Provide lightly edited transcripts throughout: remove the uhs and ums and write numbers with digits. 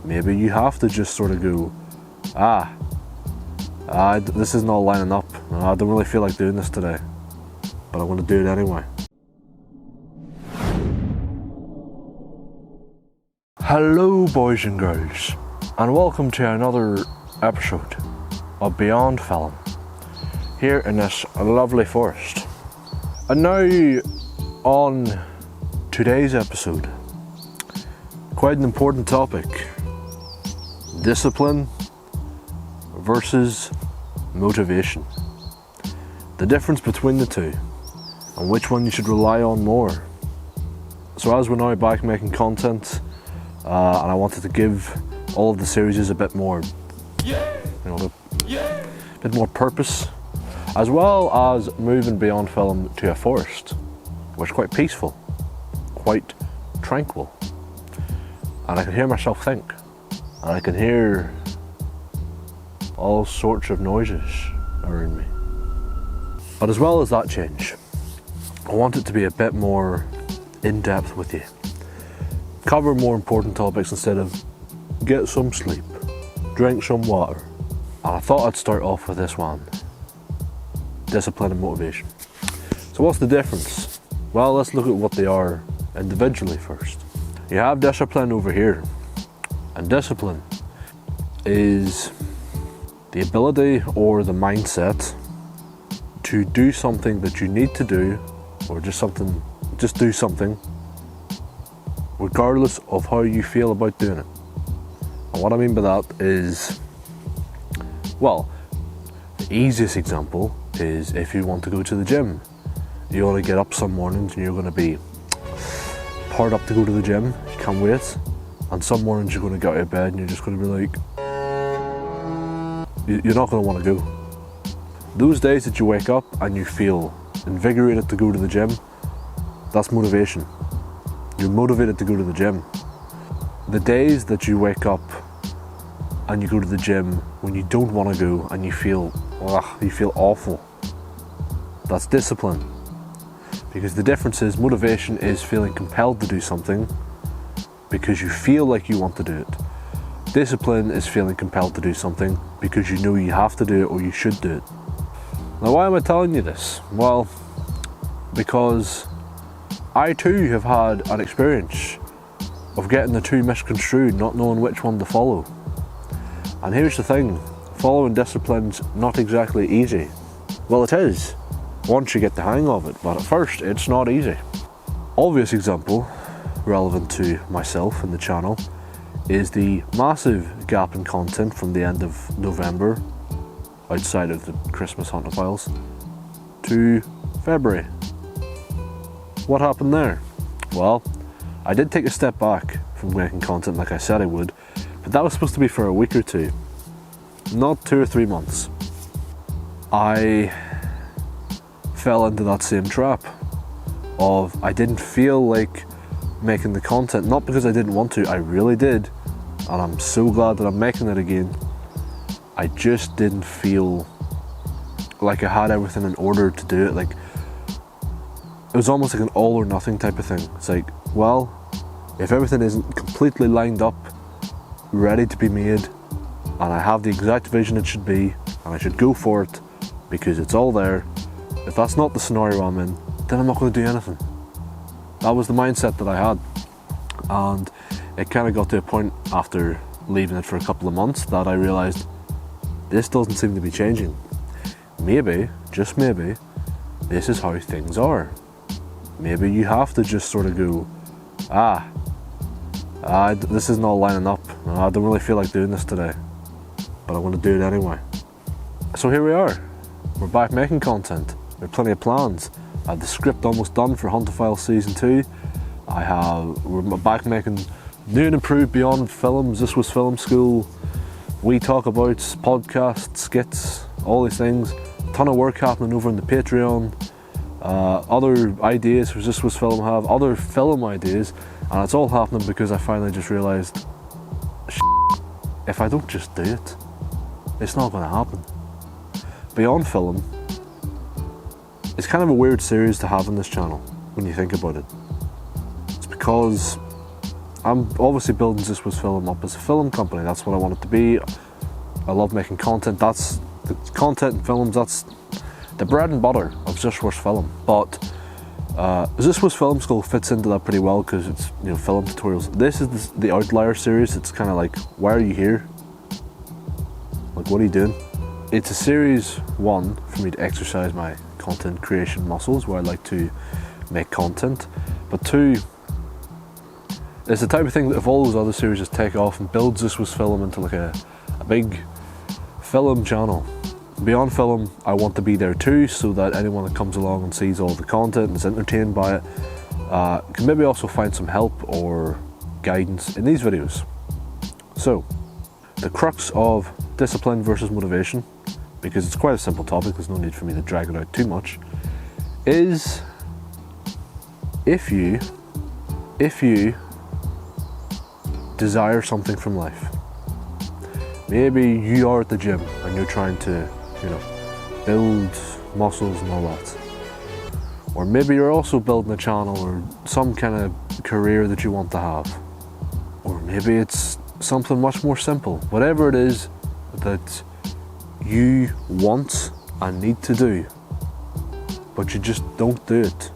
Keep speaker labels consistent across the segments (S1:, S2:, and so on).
S1: maybe you have to just sort of go, this is not lining up. I don't really feel like doing this today, but I'm going to do it anyway. Hello boys and girls, and welcome to another episode of Beyond Film, here in this lovely forest. And now on today's episode, quite an important topic: discipline versus motivation. The difference between the two, and which one you should rely on more. So as we're now back making content, and I wanted to give all of the series a bit more, a bit more purpose, as well as moving Beyond Film to a forest, which is quite peaceful, quite tranquil, and I can hear myself think, and I can hear all sorts of noises around me. But as well as that change, I want it to be a bit more in-depth with you. Cover more important topics instead of get some sleep, drink some water. And I thought I'd start off with this one: discipline and motivation. So what's the difference? Well, let's look at what they are individually first. You have discipline over here, and discipline is the ability or the mindset to do something that you need to do, or just do something regardless of how you feel about doing it. And what I mean by that is, well, the easiest example is if you want to go to the gym. You want to get up some mornings and you're going to be powered up to go to the gym, you can't wait, and some mornings you're going to get out of bed and you're just going to be like, you're not going to want to go. Those days that you wake up and you feel invigorated to go to the gym, that's motivation. You're motivated to go to the gym. The days that you wake up and you go to the gym when you don't want to go and you feel awful, that's discipline. Because the difference is, motivation is feeling compelled to do something because you feel like you want to do it. Discipline is feeling compelled to do something because you know you have to do it or you should do it. Now, why am I telling you this? Well, because I too have had an experience of getting the two misconstrued, not knowing which one to follow. And here's the thing, following discipline's not exactly easy. Well, it is, once you get the hang of it, but at first it's not easy. Obvious example, relevant to myself and the channel, is the massive gap in content from the end of November, outside of the Christmas hunting files, to February. What happened there? Well, I did take a step back from making content like I said I would, but that was supposed to be for a week or two, not 2 or 3 months. I fell into that same trap of I didn't feel like making the content, not because I didn't want to, I really did, and I'm so glad that I'm making it again. I just didn't feel like I had everything in order to do it. Like, it was almost like an all or nothing type of thing. It's like, well, if everything isn't completely lined up, ready to be made, and I have the exact vision it should be, and I should go for it because it's all there, if that's not the scenario I'm in, then I'm not going to do anything. That was the mindset that I had, and it kind of got to a point after leaving it for a couple of months that I realised this doesn't seem to be changing. Maybe, just maybe, this is how things are. Maybe you have to just sort of go, this is not lining up. I don't really feel like doing this today, but I'm going to do it anyway. So here we are. We're back making content. We have plenty of plans. I have the script almost done for Hunter Files Season 2. We're back making new and improved Beyond Film, ZeusWeusFilm School. We talk about podcasts, skits, all these things. A ton of work happening over on the Patreon. Other ideas for ZeusWeusFilm have, other film ideas, and it's all happening because I finally just realised, if I don't just do it, it's not going to happen. Beyond Film is kind of a weird series to have on this channel when you think about it. It's because I'm obviously building ZeusWeusFilm up as a film company. That's what I want it to be. I love making content. That's the content and films, that's the bread and butter of ZeusWeusFilm. But ZeusWeusFilm School fits into that pretty well because it's, film tutorials. This is the Outlier series. It's kind of like, why are you here? Like, what are you doing? It's a series, one, for me to exercise my content creation muscles, where I like to make content. But two, it's the type of thing that if all those other series just take off and build ZeusWeusFilm into like a big film channel. Beyond film, I want to be there too, so that anyone that comes along and sees all the content and is entertained by it can maybe also find some help or guidance in these videos. So, the crux of discipline versus motivation, because it's quite a simple topic, there's no need for me to drag it out too much, is if you desire something from life. Maybe you are at the gym and you're trying to, build muscles and all that. Or maybe you're also building a channel or some kind of career that you want to have. Or maybe it's something much more simple. Whatever it is that you want and need to do, but you just don't do it.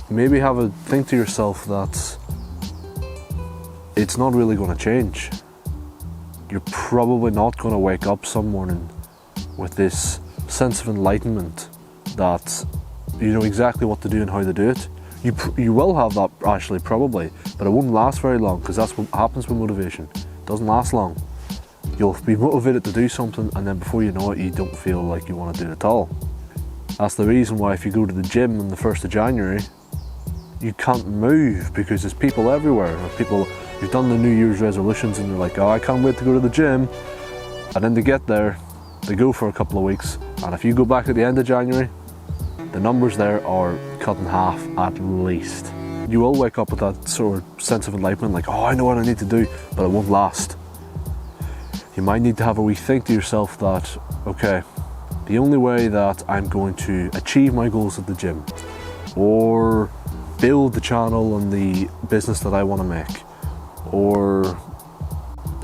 S1: Maybe have a think to yourself that it's not really going to change. You're probably not going to wake up some morning with this sense of enlightenment that you know exactly what to do and how to do it. You will have that actually, probably, but it won't last very long, because that's what happens with motivation. It doesn't last long. You'll be motivated to do something, and then before you know it, you don't feel like you want to do it at all. That's the reason why if you go to the gym on the 1st of January, you can't move, because there's people everywhere. People who've done the New Year's resolutions and they're like, oh, I can't wait to go to the gym. And then they get there, they go for a couple of weeks, and if you go back at the end of January, the numbers there are cut in half at least. You will wake up with that sort of sense of enlightenment, like, oh, I know what I need to do, but it won't last. You might need to have a wee think to yourself that, okay, the only way that I'm going to achieve my goals at the gym, or build the channel and the business that I want to make, or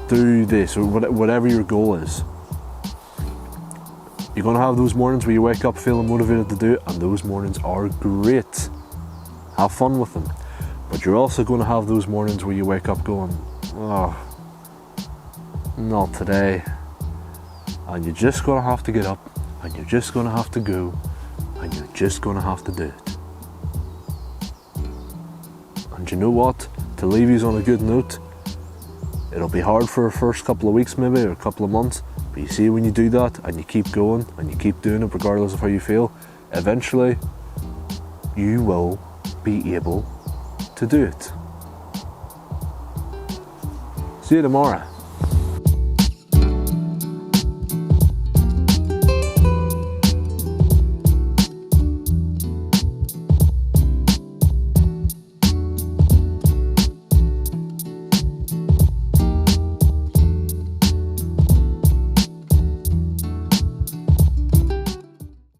S1: do this, or whatever your goal is, you're going to have those mornings where you wake up feeling motivated to do it, and those mornings are great. Have fun with them. But you're also going to have those mornings where you wake up going, oh, not today. And you're just going to have to get up, and you're just going to have to go, and you're just going to have to do it. And you know what? To leave you on a good note, it'll be hard for the first couple of weeks maybe, or a couple of months, but you see, when you do that and you keep going and you keep doing it regardless of how you feel, eventually you will be able to do it. See you tomorrow.